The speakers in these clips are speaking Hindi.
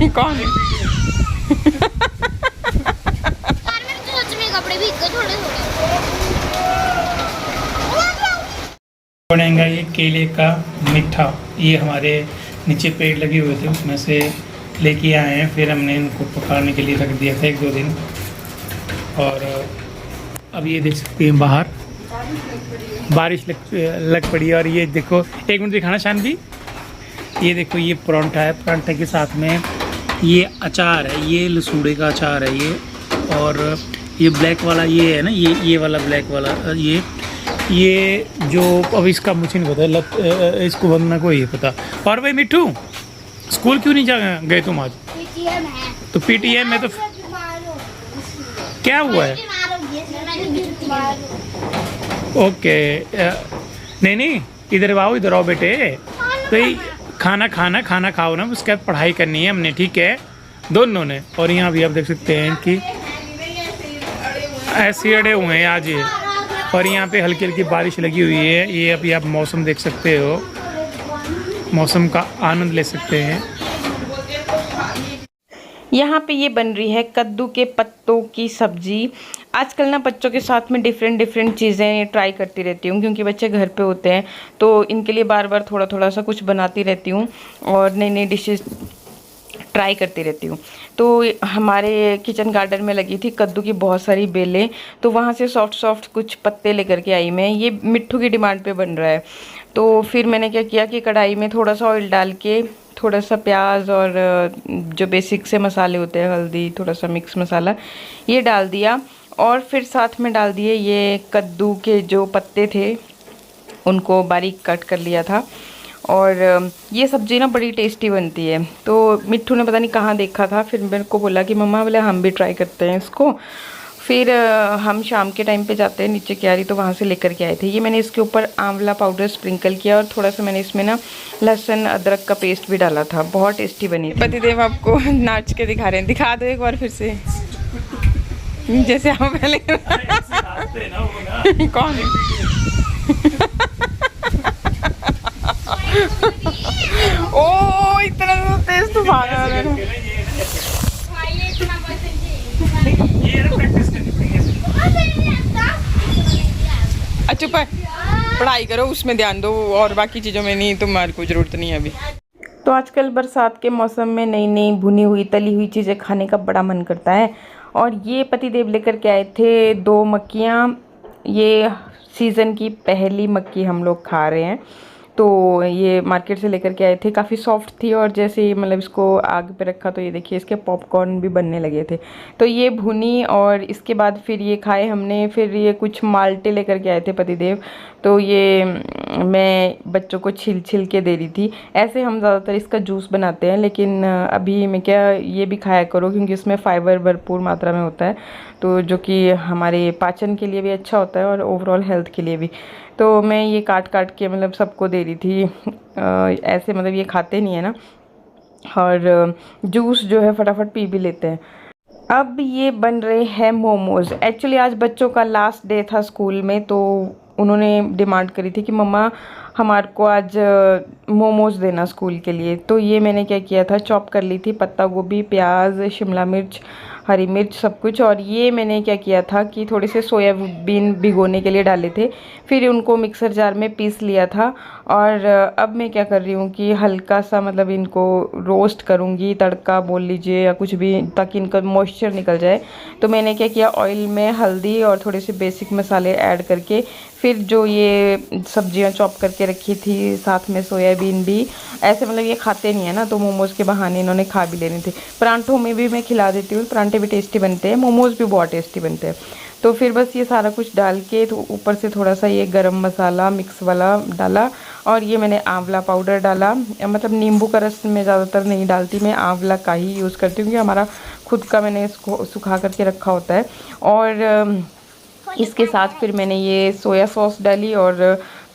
कौन? बनेगा ये केले का मीठा। ये हमारे नीचे पेड़ लगे हुए थे, उसमें से लेके आए हैं। फिर हमने इनको पकाने के लिए रख दिया था 1-2 दिन। और अब ये देख सकते हैं बाहर बारिश लग पड़ी है। और ये देखो, 1 मिनट दिखाना शानवी। ये देखो, ये परांठा है, परांठे के साथ में ये अचार है, ये लसूड़े का अचार है ये। और ये ब्लैक वाला ये है ना, ये वाला ब्लैक वाला ये जो, अब इसका मुझे नहीं पता, इसको बनना को ही पता। और भाई मिट्ठू, स्कूल क्यों नहीं जा गए तुम आज? पीटीएम है। तो पीटीएम में तो क्या हुआ है? ओके, नहीं इधर आओ, इधर आओ बेटे। तो ये खाना खाओ ना, उसके बाद पढ़ाई करनी है हमने, ठीक है, दोनों ने। और यहाँ भी आप देख सकते हैं कि ऐसे अड़े हुए हैं आज ये। और यहाँ पे हल्की हल्की बारिश लगी हुई है। ये अभी आप मौसम देख सकते हो, मौसम का आनंद ले सकते हैं। यहाँ पे ये बन रही है कद्दू के पत्तों की सब्जी। आजकल ना बच्चों के साथ में डिफरेंट चीज़ें ट्राई करती रहती हूँ, क्योंकि बच्चे घर पे होते हैं तो इनके लिए बार बार थोड़ा सा कुछ बनाती रहती हूँ और नई डिशेस ट्राई करती रहती हूँ। तो हमारे किचन गार्डन में लगी थी कद्दू की बहुत सारी बेलें, तो वहाँ से सॉफ्ट कुछ पत्ते लेकर के आई मैं। ये मिट्ठू की डिमांड पे बन रहा है। तो फिर मैंने क्या किया कि कढ़ाई में थोड़ा सा ऑयल डाल के, थोड़ा सा प्याज और जो बेसिक से मसाले होते हैं, हल्दी, थोड़ा सा मिक्स मसाला, ये डाल दिया। और फिर साथ में डाल दिए ये कद्दू के जो पत्ते थे, उनको बारीक कट कर लिया था। और ये सब्ज़ी ना बड़ी टेस्टी बनती है। तो मिट्ठू ने पता नहीं कहाँ देखा था, फिर मेरे को बोला कि मम्मा, बोले हम भी ट्राई करते हैं इसको। फिर हम शाम के टाइम पे जाते हैं नीचे क्यारी, तो वहाँ से लेकर के आए थे। ये मैंने इसके ऊपर आंवला पाउडर स्प्रिंकल किया और थोड़ा सा मैंने इसमें ना लहसुन अदरक का पेस्ट भी डाला था। बहुत टेस्टी बनी। पतिदेव आपको नाच के दिखा रहे हैं, दिखा दो एक बार फिर से, जैसे आप पहले। कौन? ओ इतना तेज तूफान आ रहा है। चुप है, पढ़ाई करो, उसमें ध्यान दो, और बाकी चीज़ों में नहीं, तुम्हारी कोई ज़रूरत नहीं है अभी। तो आजकल बरसात के मौसम में नई भुनी हुई तली हुई चीज़ें खाने का बड़ा मन करता है। और ये पतिदेव लेकर के आए थे 2 मक्खियाँ। ये सीज़न की पहली मक्की हम लोग खा रहे हैं। तो ये मार्केट से लेकर के आए थे, काफ़ी सॉफ्ट थी। और जैसे ही मतलब इसको आग पे रखा तो ये देखिए इसके पॉपकॉर्न भी बनने लगे थे। तो ये भुनी और इसके बाद फिर ये खाए हमने। फिर ये कुछ माल्टे लेकर के आए थे पतिदेव, तो ये मैं बच्चों को छिल के दे रही थी। ऐसे हम ज़्यादातर इसका जूस बनाते हैं, लेकिन अभी मैं क्या, ये भी खाया करो क्योंकि इसमें फ़ाइबर भरपूर मात्रा में होता है, तो जो कि हमारे पाचन के लिए भी अच्छा होता है और ओवरऑल हेल्थ के लिए भी। तो मैं ये काट के मतलब सबको दे रही थी। ऐसे मतलब ये खाते नहीं है ना, और जूस जो है फटाफट पी भी लेते हैं। अब ये बन रहे हैं मोमोज़। एक्चुअली आज बच्चों का लास्ट डे था स्कूल में, तो उन्होंने डिमांड करी थी कि मम्मा हमारे को आज मोमोज़ देना स्कूल के लिए। तो ये मैंने क्या किया था, चॉप कर ली थी पत्ता गोभी, प्याज, शिमला मिर्च, हरी मिर्च, सब कुछ। और ये मैंने क्या किया था कि थोड़े से सोयाबीन भिगोने के लिए डाले थे, फिर उनको मिक्सर जार में पीस लिया था। और अब मैं क्या कर रही हूँ कि हल्का सा मतलब इनको रोस्ट करूँगी, तड़का बोल लीजिए या कुछ भी, ताकि इनका मॉइस्चर निकल जाए। तो मैंने क्या किया, ऑयल में हल्दी और थोड़े से बेसिक मसाले ऐड करके, फिर जो ये सब्जियां चॉप करके रखी थी, साथ में सोयाबीन भी, ऐसे मतलब ये खाते नहीं है ना, तो मोमोज़ के बहाने इन्होंने खा भी लेने थे। परांठों में भी मैं खिला देती हूँ, परांठे भी टेस्टी बनते हैं, मोमोज़ भी बहुत टेस्टी बनते हैं। तो फिर बस ये सारा कुछ डाल के, तो ऊपर से थोड़ा सा ये गरम मसाला मिक्स वाला डाला। और ये मैंने आंवला पाउडर डाला, मतलब नींबू का रस मैं ज़्यादातर नहीं डालती, मैं आंवला का ही यूज़ करती हूँ, क्योंकि हमारा खुद का मैंने इसको सुखा करके रखा होता है। और इसके साथ फिर मैंने ये सोया सॉस डाली और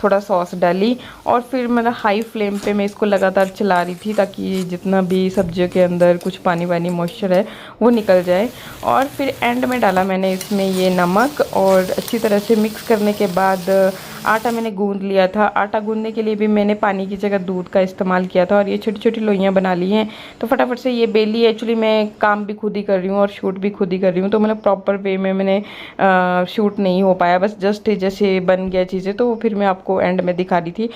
थोड़ा सॉस डाली और फिर मतलब हाई फ्लेम पे मैं इसको लगातार चला रही थी ताकि जितना भी सब्जियों के अंदर कुछ पानी वानी मॉइस्चर है वो निकल जाए। और फिर एंड में डाला मैंने इसमें ये नमक और अच्छी तरह से मिक्स करने के बाद आटा मैंने गूंद लिया था। आटा गूंदने के लिए भी मैंने पानी की जगह दूध का इस्तेमाल किया था और ये छोटी छोटी लोइयाँ बना ली हैं तो फटाफट से ये बेली। एक्चुअली मैं काम भी खुद ही कर रही हूँ और शूट भी खुद ही कर रही हूँ तो मतलब प्रॉपर वे में मैंने शूट नहीं हो पाया, बस जस्ट जैसे बन गया चीज़ें तो फिर मैं आपको एंड में दिखा रही थी।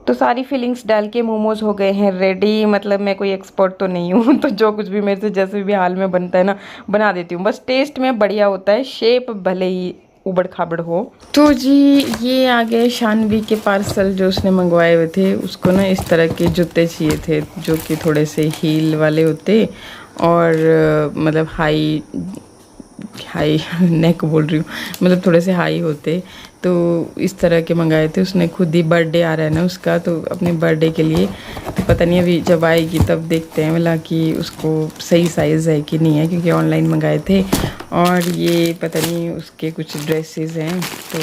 तो सारी फिलिंग्स डाल के मोमोज़ हो गए हैं रेडी। मतलब मैं कोई एक्सपर्ट तो नहीं हूँ तो जो कुछ भी मेरे से जैसे भी हाल में बनता है ना बना देती हूँ, बस टेस्ट में बढ़िया होता है, शेप भले ही उबड़ खाबड़ हो। तो जी ये आ गए शानवी के पार्सल जो उसने मंगवाए हुए थे। उसको ना इस तरह के जूते चाहिए थे जो कि थोड़े से हील वाले होते और मतलब हाई नेक बोल रही हूँ, मतलब थोड़े से हाई होते तो इस तरह के मंगाए थे। उसने खुद ही बर्थडे आ रहा है ना उसका, तो अपने बर्थडे के लिए तो पता नहीं अभी जब आएगी तब देखते हैं वाला कि उसको सही साइज़ है कि नहीं है, क्योंकि ऑनलाइन मंगाए थे। और ये पता नहीं उसके कुछ ड्रेसेस हैं तो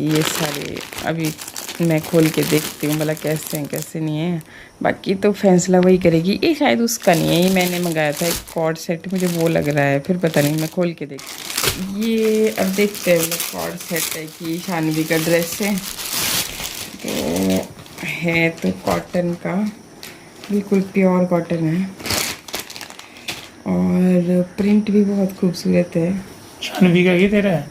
ये सारे अभी मैं खोल के देखती हूँ भला कैसे हैं कैसे नहीं है। बाकी तो फैसला वही करेगी। ये शायद उसका नहीं है, ये मैंने मंगाया था एक कॉर्ड सेट, मुझे वो लग रहा है, फिर पता नहीं मैं खोल के देखती। ये अब देखते हैं मतलब कॉर्ड सेट है कि शानवी का ड्रेस है। तो है तो कॉटन का, बिल्कुल प्योर कॉटन है और प्रिंट भी बहुत खूबसूरत है। शानवी का ये तेरा है?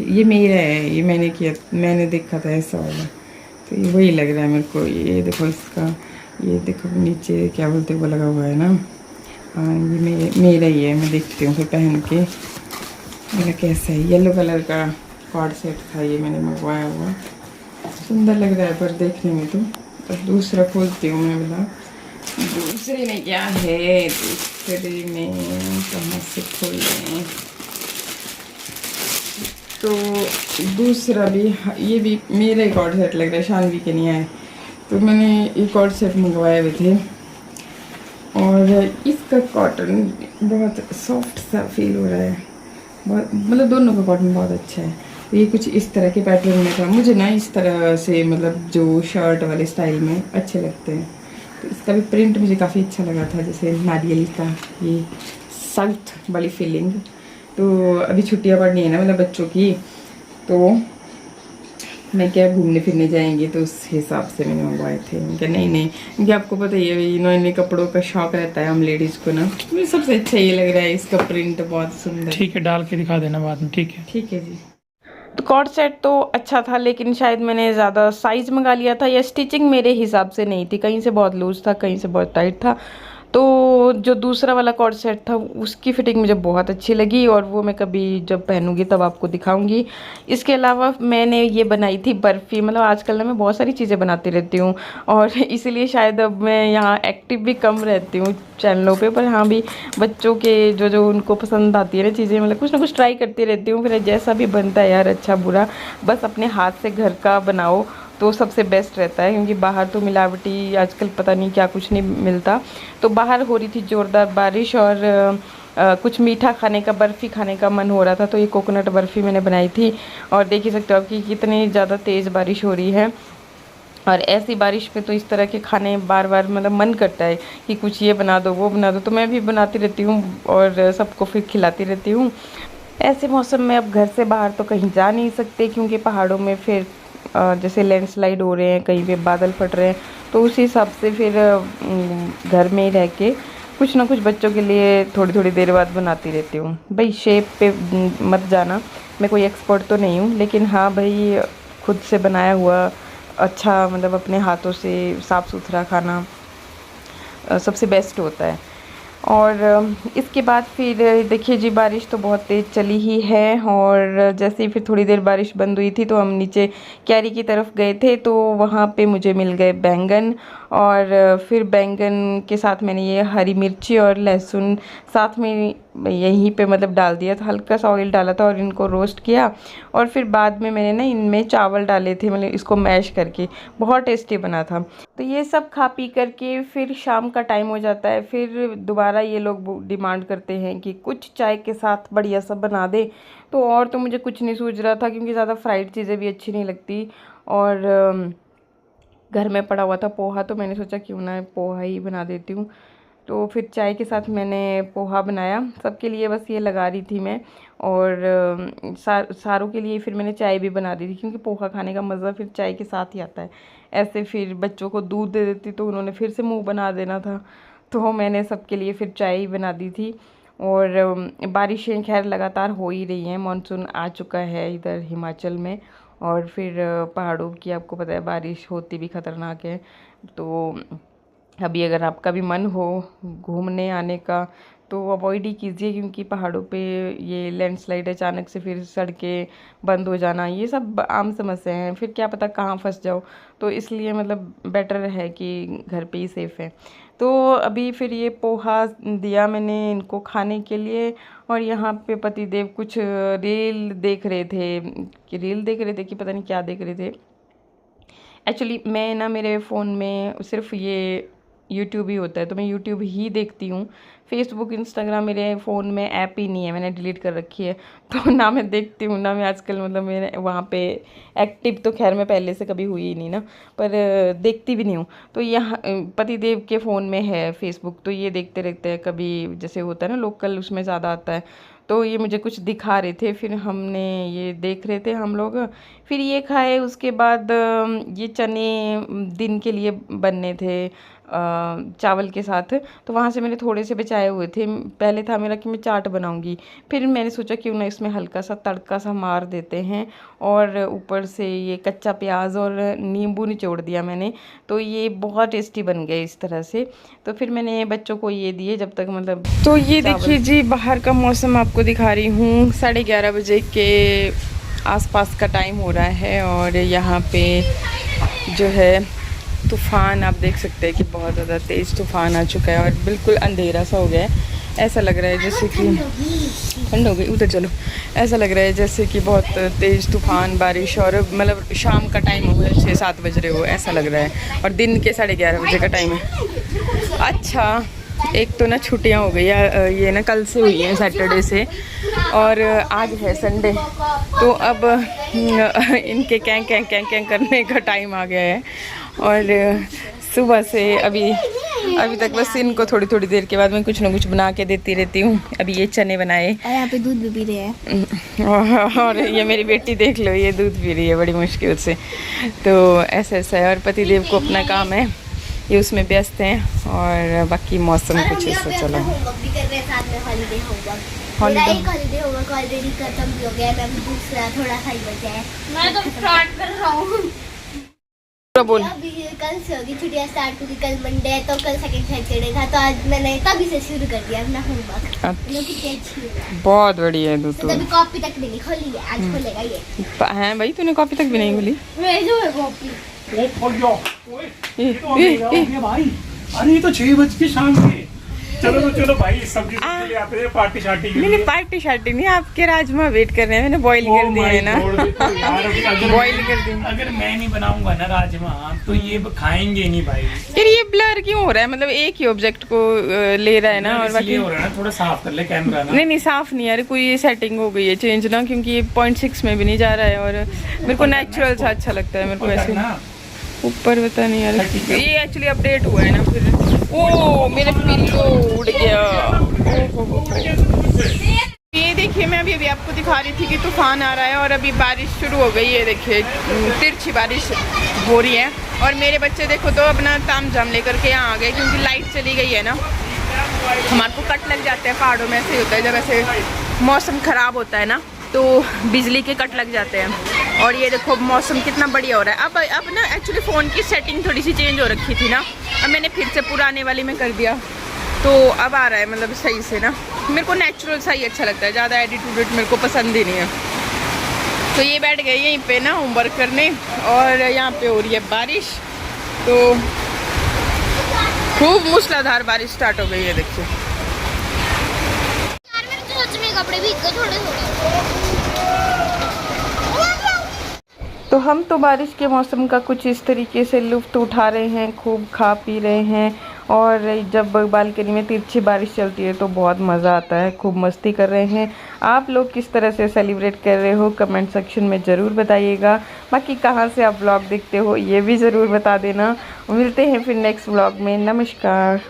ये मेरा है, ये मैंने किया, मैंने देखा था ऐसा वाला तो ये वही लग रहा है मेरे को। ये देखो इसका, ये देखो नीचे क्या बोलते हैं वो लगा हुआ है ना। हाँ ये मेरा ही है, मैं देखती हूँ फिर पहन के मेरा कैसा है। येलो कलर का कॉर्ड सेट था ये मैंने मंगवाया हुआ, सुंदर लग रहा है पर देखने में। तो अब दूसरा खोलती हूँ मैं बोला दूसरे में क्या है, दूसरे में कहाँ से खोलें। तो दूसरा भी ये भी मेरा ही कॉर्ड सेट लग रहा है, शानवी के नहीं आए तो मैंने ये कॉर्ड सेट मंगवाए हुए थे और इसका कॉटन बहुत सॉफ्ट सा फील हो रहा है, बहुत मतलब दोनों का कॉटन बहुत अच्छा है। तो ये कुछ इस तरह के पैटर्न में था, मुझे ना इस तरह से मतलब जो शर्ट वाले स्टाइल में अच्छे लगते हैं। तो इसका भी प्रिंट मुझे काफ़ी अच्छा लगा था, जैसे नारियल का ये सख्त वाली फीलिंग। तो अभी छुट्टियां पड़नी है ना मतलब बच्चों की, तो मैं क्या घूमने फिरने जाएंगे तो उस हिसाब से मैंने मंगवाए थे। मैं क्या नहीं क्योंकि आपको पता ही है नए नए कपड़ों का शौक रहता है हम लेडीज़ को ना। मुझे सबसे अच्छा ये लग रहा है, इसका प्रिंट बहुत सुंदर। ठीक है, डाल के दिखा देना बाद में। ठीक है, ठीक है जी। तो कॉर्ड सेट तो अच्छा था लेकिन शायद मैंने ज़्यादा साइज़ मंगा लिया था या स्टिचिंग मेरे हिसाब से नहीं थी, कहीं से बहुत लूज़ था कहीं से बहुत टाइट था। तो जो दूसरा वाला कॉर्ड सेट था उसकी फिटिंग मुझे बहुत अच्छी लगी और वो मैं कभी जब पहनूंगी तब आपको दिखाऊंगी। इसके अलावा मैंने ये बनाई थी बर्फ़ी। मतलब आजकल ना मैं बहुत सारी चीज़ें बनाती रहती हूँ और इसीलिए शायद अब मैं यहाँ एक्टिव भी कम रहती हूँ चैनलों पे, पर हाँ भी बच्चों के जो उनको पसंद आती है ना चीज़ें, मतलब कुछ ना कुछ ट्राई करती रहती हूँ। फिर जैसा भी बनता है यार अच्छा बुरा, बस अपने हाथ से घर का बनाओ तो सबसे बेस्ट रहता है, क्योंकि बाहर तो मिलावटी आजकल पता नहीं क्या कुछ नहीं मिलता। तो बाहर हो रही थी ज़ोरदार बारिश और कुछ मीठा खाने का, बर्फ़ी खाने का मन हो रहा था, तो ये कोकोनट बर्फ़ी मैंने बनाई थी। और देख ही सकते हो आप कि कितनी ज़्यादा तेज़ बारिश हो रही है और ऐसी बारिश में तो इस तरह के खाने बार बार मतलब मन करता है कि कुछ ये बना दो वो बना दो, तो मैं भी बनाती रहती हूँ और सबको फिर खिलाती रहती हूँ। ऐसे मौसम में अब घर से बाहर तो कहीं जा नहीं सकते, क्योंकि पहाड़ों में फिर जैसे लैंडस्लाइड हो रहे हैं, कहीं पे बादल फट रहे हैं, तो उसी हिसाब से फिर घर में ही रह के कुछ ना कुछ बच्चों के लिए थोड़ी थोड़ी देर बाद बनाती रहती हूँ। भाई शेप पे मत जाना, मैं कोई एक्सपर्ट तो नहीं हूँ, लेकिन हाँ भाई खुद से बनाया हुआ अच्छा मतलब अपने हाथों से साफ़ सुथरा खाना सबसे बेस्ट होता है। और इसके बाद फिर देखिए जी बारिश तो बहुत तेज़ चली ही है और जैसे ही फिर थोड़ी देर बारिश बंद हुई थी तो हम नीचे क्यारी की तरफ गए थे, तो वहाँ पे मुझे मिल गए बैंगन और फिर बैंगन के साथ मैंने ये हरी मिर्ची और लहसुन साथ में यहीं पे मतलब डाल दिया था, हल्का सा ऑयल डाला था और इनको रोस्ट किया। और फिर बाद में मैंने ना इनमें चावल डाले थे, मतलब इसको मैश करके, बहुत टेस्टी बना था। तो ये सब खा पी करके फिर शाम का टाइम हो जाता है, फिर दोबारा ये लोग डिमांड करते हैं कि कुछ चाय के साथ बढ़िया सा बना दे। तो और तो मुझे कुछ नहीं सूझ रहा था, क्योंकि ज़्यादा फ्राइड चीज़ें भी अच्छी नहीं लगती और घर में पड़ा हुआ था पोहा, तो मैंने सोचा क्यों ना पोहा ही बना देती हूँ। तो फिर चाय के साथ मैंने पोहा बनाया सबके लिए, बस ये लगा रही थी मैं। और सारों के लिए फिर मैंने चाय भी बना दी थी, क्योंकि पोहा खाने का मज़ा फिर चाय के साथ ही आता है। ऐसे फिर बच्चों को दूध दे देती तो उन्होंने फिर से मुंह बना देना था, तो मैंने सबके लिए फिर चाय ही बना दी थी। और बारिशें खैर लगातार हो ही रही हैं, मानसून आ चुका है इधर हिमाचल में। और फिर पहाड़ों की आपको पता है बारिश होती भी ख़तरनाक है। तो अभी अगर आपका भी मन हो घूमने आने का तो अवॉइड ही कीजिए, क्योंकि पहाड़ों पे ये लैंडस्लाइड अचानक से फिर सड़कें बंद हो जाना, ये सब आम समस्या हैं, फिर क्या पता कहाँ फंस जाओ। तो इसलिए मतलब बेटर है कि घर पे ही सेफ़ है। तो अभी फिर ये पोहा दिया मैंने इनको खाने के लिए। और यहाँ पे पतिदेव कुछ रील देख रहे थे कि पता नहीं क्या देख रहे थे। एक्चुअली मैं ना मेरे फ़ोन में सिर्फ ये यूट्यूब ही होता है, तो मैं यूट्यूब ही देखती हूँ। फेसबुक इंस्टाग्राम मेरे फ़ोन में ऐप ही नहीं है, मैंने डिलीट कर रखी है। तो ना मैं देखती हूँ ना मैं आजकल मतलब मेरे वहाँ पे एक्टिव, तो खैर मैं पहले से कभी हुई ही नहीं ना, पर देखती भी नहीं हूँ। तो यहाँ पतिदेव के फ़ोन में है फेसबुक, तो ये देखते रहते हैं। कभी जैसे होता है ना लोकल, उसमें ज़्यादा आता है। तो ये मुझे कुछ दिखा रहे थे, फिर हमने ये देख रहे थे हम लोग, फिर ये खाए। उसके बाद ये चने दिन के लिए बनने थे चावल के साथ, तो वहाँ से मैंने थोड़े से बचाए हुए थे। पहले था मेरा कि मैं चाट बनाऊंगी, फिर मैंने सोचा क्यों ना इसमें हल्का सा तड़का सा मार देते हैं। और ऊपर से ये कच्चा प्याज और नींबू निचोड़ दिया मैंने, तो ये बहुत टेस्टी बन गए इस तरह से। तो फिर मैंने बच्चों को ये दिए जब तक मतलब। तो ये देखिए जी बाहर का मौसम आपको दिखा रही हूँ, 11:30 बजे के आसपास का टाइम हो रहा है। और यहाँ पे जो है तूफ़ान आप देख सकते हैं कि बहुत ज़्यादा तेज़ तूफ़ान आ चुका है और बिल्कुल अंधेरा सा हो गया है। ऐसा लग रहा है जैसे कि ठंड हो गई, उधर चलो। ऐसा लग रहा है जैसे कि बहुत तेज़ तूफ़ान बारिश, और मतलब शाम का टाइम हो गया, 6-7 बज रहे हो ऐसा लग रहा है, और दिन के 11:30 बजे का टाइम है। अच्छा, एक तो ना छुट्टियां हो गई है, ये ना कल से हुई हैं सैटरडे से, और आज है संडे। तो अब इनके कैं करने का टाइम आ गया है। और सुबह से अभी तक बस इनको थोड़ी देर के बाद मैं कुछ ना कुछ बना के देती रहती हूँ। अभी ये चने बनाए और यहाँ पे दूध भी पी रहे हैं। और ये मेरी बेटी देख लो, ये दूध पी रही है बड़ी मुश्किल से। तो ऐसा है। और पतिदेव को अपना काम है, ये उसमें व्यस्त हैं। और बाकी मौसम कुछ ऐसा चला है। ऑलरेडी खत्म भी हो गया, मैं दूसरा थोड़ा सा ही बचा है, मैं तो स्टार्ट कर रहा हूँ। बोल, अभी कल से होगी छुट्टियां स्टार्ट हुई, कल मंडे है तो कल सेकंड सैटरडे था, तो आज मैंने तभी से शुरू कर दिया अपना होमवर्क। बहुत बढ़िया है। तो अभी कॉपी तक नहीं खोली है, आज खोलेगा ये। है भाई, तूने कॉपी तक भी नहीं खोली? जो है कॉपी भाई। अरे ये तो 6 बज के शाम के। चलो भाई, सब्जी ले आते हैं पार्टी शार्टी के लिए। नहीं, पार्टी शार्टी नहीं, आपके राजमा वेट कर रहे हैं, मैंने बॉईल कर दिए है ना। बॉईल कर दिए। अगर मैं नहीं बनाऊंगा ना राजमा तो ये खाएंगे नहीं भाई। फिर ये ब्लर क्यों हो रहा है? मतलब एक ही ऑब्जेक्ट को ले रहा है ना, और बाकी हो रहा है ना, थोड़ा साफ कर ले कैमरा ना। नहीं साफ नहीं, यार कोई सेटिंग हो गई है चेंज ना, क्योंकि ये 0.6 में भी नहीं जा रहा है। और मेरे को नेचुरल सा अच्छा लगता है, मेरे को ऐसे ऊपर पता नहीं यार, ये एक्चुअली अपडेट हुआ है ना। फिर ओ मेरा पिल्लो उड़ गया। ये देखिए, मैं अभी आपको दिखा रही थी कि तूफान आ रहा है और अभी बारिश शुरू हो गई है। देखिए तिरछी बारिश हो रही है। और मेरे बच्चे देखो तो अपना ताम झाम लेकर के यहाँ आ गए, क्योंकि लाइट चली गई है ना। हमारे को कट लग जाते हैं पहाड़ों में, ऐसे होता है जब ऐसे मौसम ख़राब होता है ना, तो बिजली के कट लग जाते हैं। और ये देखो मौसम कितना बढ़िया हो रहा है। अब ना एक्चुअली फ़ोन की सेटिंग थोड़ी सी चेंज हो रखी थी ना, अब मैंने फिर से पुराने वाली में कर दिया, तो अब आ रहा है मतलब सही से ना। मेरे को नेचुरल सा ही अच्छा लगता है, ज़्यादा एडिट मेरे को पसंद ही नहीं है। तो ये बैठ गए यहीं पे ना होमवर्क करने, और यहाँ पे हो रही है बारिश, तो खूब मूसलाधार बारिश स्टार्ट हो गई है। देखिए कपड़े भी थोड़े तो हम तो बारिश के मौसम का कुछ इस तरीके से लुत्फ़ उठा रहे हैं, खूब खा पी रहे हैं। और जब बालकनी में तिरछी बारिश चलती है तो बहुत मज़ा आता है, खूब मस्ती कर रहे हैं। आप लोग किस तरह से सेलिब्रेट कर रहे हो कमेंट सेक्शन में ज़रूर बताइएगा। बाकी कहाँ से आप व्लॉग देखते हो ये भी ज़रूर बता देना। मिलते हैं फिर नेक्स्ट व्लॉग में। नमस्कार।